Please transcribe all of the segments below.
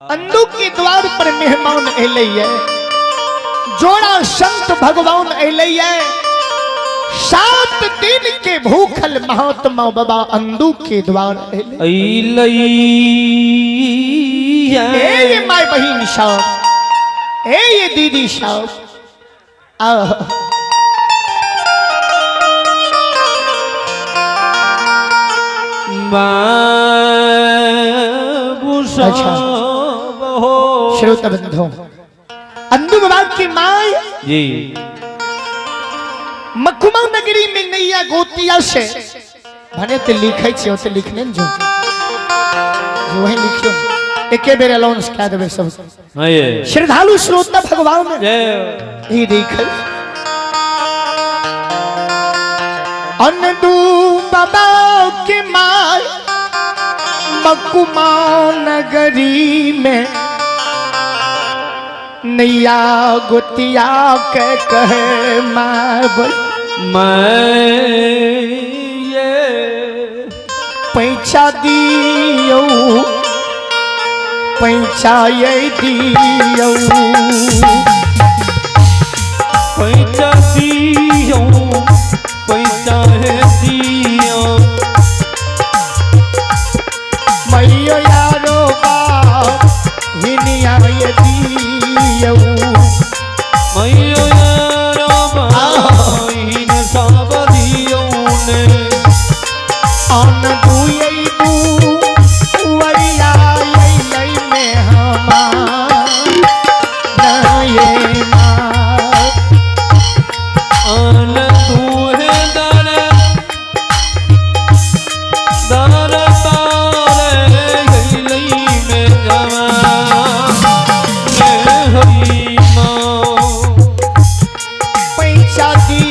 अंधु के द्वार पर मेहमान एलैया, जोड़ा संत भगवान एलैया। 7 दिन के भूखल महात्मा बाबा अंधु के द्वार एलैया। ये माय बहिन साहब, ये दीदी साहब, अच्छा श्रोता बंधु, अंधु बाबा की माय जी मखुमा नगरी में नैया गोतिया से भने ते लिखे छियो ते लिखने जो वही लिखियो एके बेर अलाउंस कह देबे सब श्रद्धालु श्रोता भगवान ये देखल अंधु बाबा की माय मखुमा नगरी में नैया गोतिया के कहे मैं ये पैसा दियो, पैसा ये दियो, पैसा दियो, पैसा है दियो, मैया यारो बाप हिनिया ये दियो, मैया यारो बाप हिन सब दियो ने, अन दुये दू वरिया लई में हमार नये मार, अन दुहे दर दर तारे गई में जमा हरी माँ पैसा दी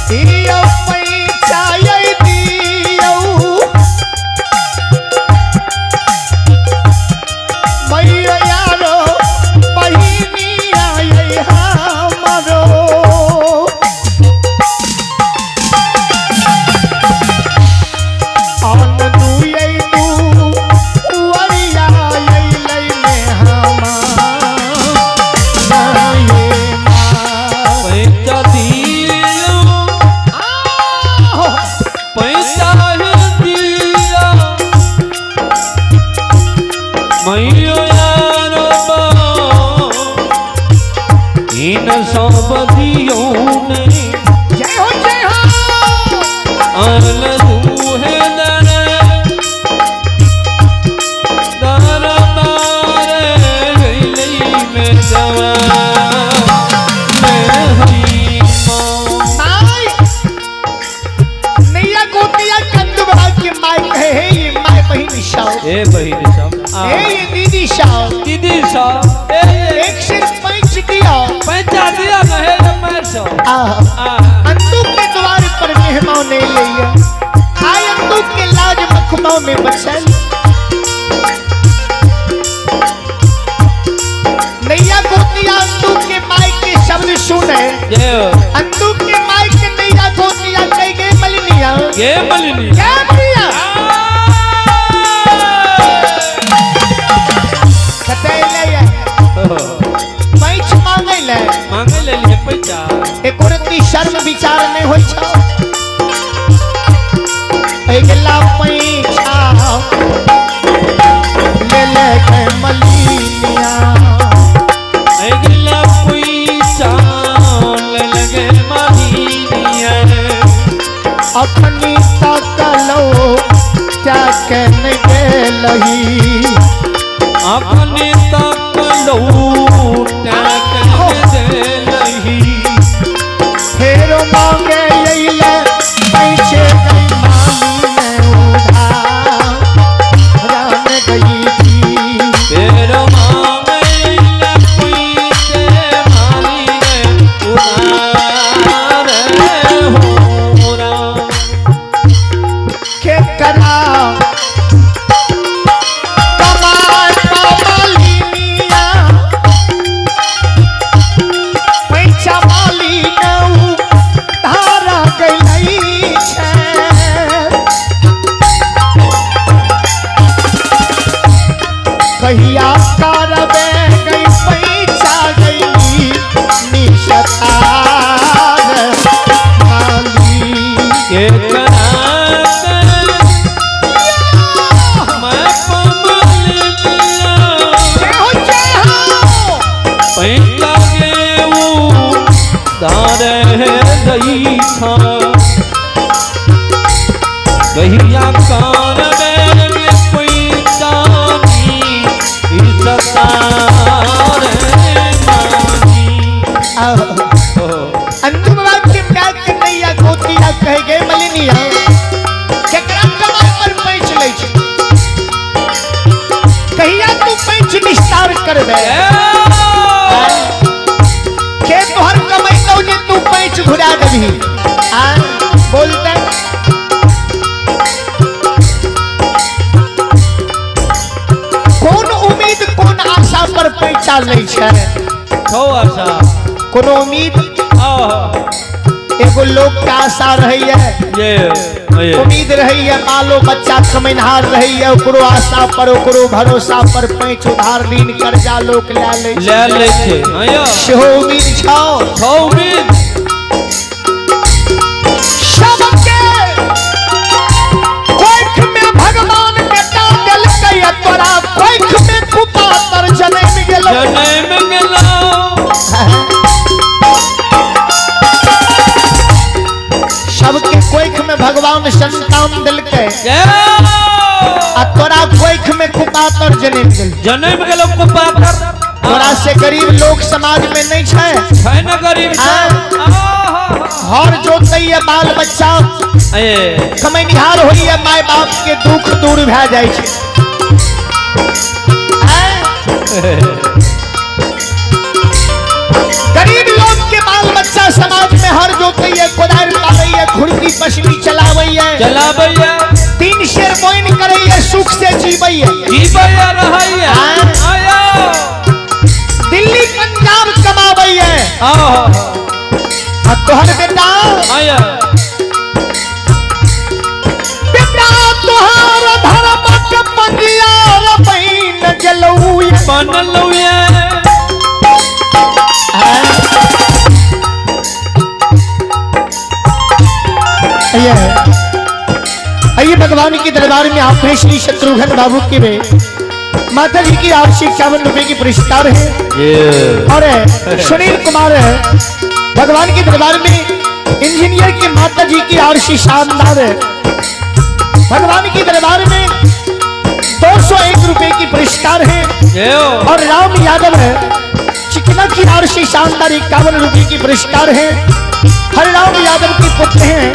दियो, पैसा ये दियो, मैया यारो बहिनी आये हमरो, अन दुये दू वरिया लई में हमार नये मार। पैसा दियो, पैसा दिया, मैया यारो बाप इन सब दियो ने, जय हो जय हो। अन दुहे दर दर तारे गई में जमा हरी माँ माय नैया गोतिया कंदू बाबा की माय कहे ये माय बहिन साहब, ए बहिन सब ये दीदी साहब, दीदी सब एक सिर पैंच दिया, पैसा दिया कहे नंबर सौ अंधु के द्वार पर मेहमान ने लिया, आय अंधु के लाज मखमौ में बसल, नैया गोतिया अंधु के माय के शब्द सुने, अंधु के माय के नैया गोतिया कह गए मलिनिया, ये मलिनी क्या मलिया पैंच मांगे ले, मांगे ले लिए पैसा एक औरती शर्म विचार नहीं होई छौ, अगला पैसा ले ले के मलिनिया, अगला पैसा ले लगे महीनिया, अखनी तक लो क्या कहने गेलही, अपने तक लौट दे नहीं, फेर मांगे ले पैसे गई मामी में उधार राम गई थी, फिर मांगे पैसे माली ने उधार हो रहा, कहिया करबे गई पैसा गई निशतार माली के करा मैं पमल लिया पैसा के वो दारे दई था कहिया कान में कोई जानी इज्जतार मानी अंतिम वाक्य में कन्हैया गोतिया कह गए मलिनिया केकरा कमाई पर पैंच लै छी कहिया तू पैंच निस्तार करबे के तोहर कमाई दौ जे तू पैंच घुरा देबही आ बोलते कौन उम्मीद कौन आशा पर पैंचा लै छै छौ आशा कोनो उम्मीद आह एगो लोग का आशा रही है ये उम्मीद रही है बालो बच्चा कमैनहार रही है ओकरो आशा पर ओकरो भरोसा पर पैंच उधार लीन कर्जा लोक ले छै आया सेहो उम्मीद छौ छौ उम्मीद सबके कोख में भगवान बेटा देलकै तोरा कोख में कुपातर जन्म गेलौ जन्म गेलौ सबके कोख में भगवान संतान दिलकै आ तोरा कोख में कुपातर जन्म गेल जन्म गेलौ कुपातर तोरा से गरीब लोग समाज में नहीं छै छै न गरीब हर जोतैया बाल बच्चा कमैनिहार होइए माय बाप के दुख दूर भए जाइ छै गरीब लोग के बाल बच्चा समाज में हर जोतैया कोदारि पालैया खुरपी पसली चलावैया तीन शेर बोइन करैया सुख से जीवैया रहैया आया दिल्ली पंजाब कमावैया आ तोहर बेटा आया बेटा तोहर धर्म के पंजियार बहिन गेलौया बनलौया आइए भगवान के दरबार में आप श्री शत्रुघ्न बाबू के में माता जी की आर्षिक 51 रुपए की पुरस्कार है और सुनील कुमार भगवान के दरबार में इंजीनियर की माता जी की आर्षी शानदार है भगवान के दरबार में 201 रुपए की पुरस्कार है और राम यादव है चिकना की आर्षी शानदार 51 रुपए की पुरस्कार है हरिराम यादव की पुत्र हैं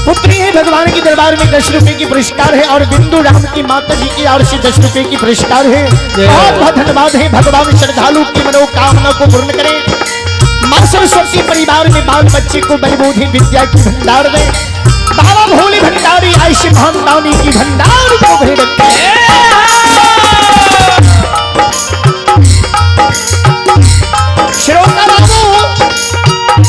पुत्री है भगवान के दरबार में 10 रुपए की पुरस्कार है और बिंदु राम की माता जी की आर्षी 10 रुपए की पुरस्कार है बहुत बहुत धन्यवाद है भगवान श्रद्धालु की मनोकामना को पूर्ण करें मां सरस्वती परिवार में बाल बच्चे को बलबुद्धि विद्या की भंडार दे बाबा भोले भंडारी आयशी भानदानी की भंडार को भरे रखे श्रोता बाबू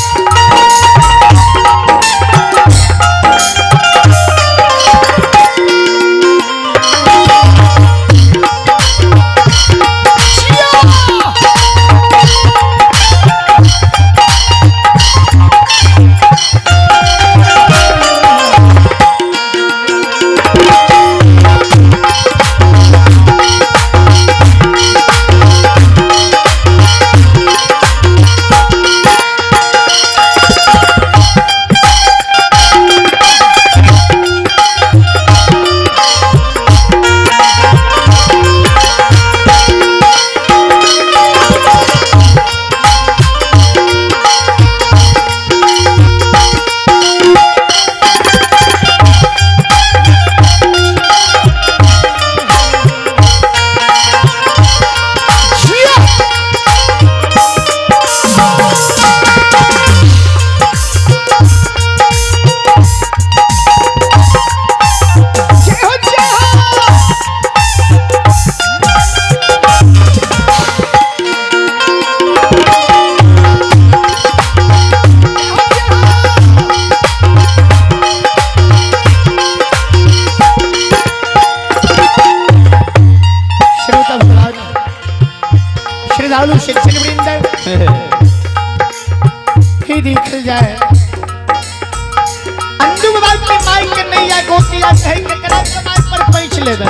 श्रद्धालु शिक्षक वृंद ही दिख जाए अंजुम बात की माई के नैया गोतिया कहीं के करा के माई पर पैंच ले दे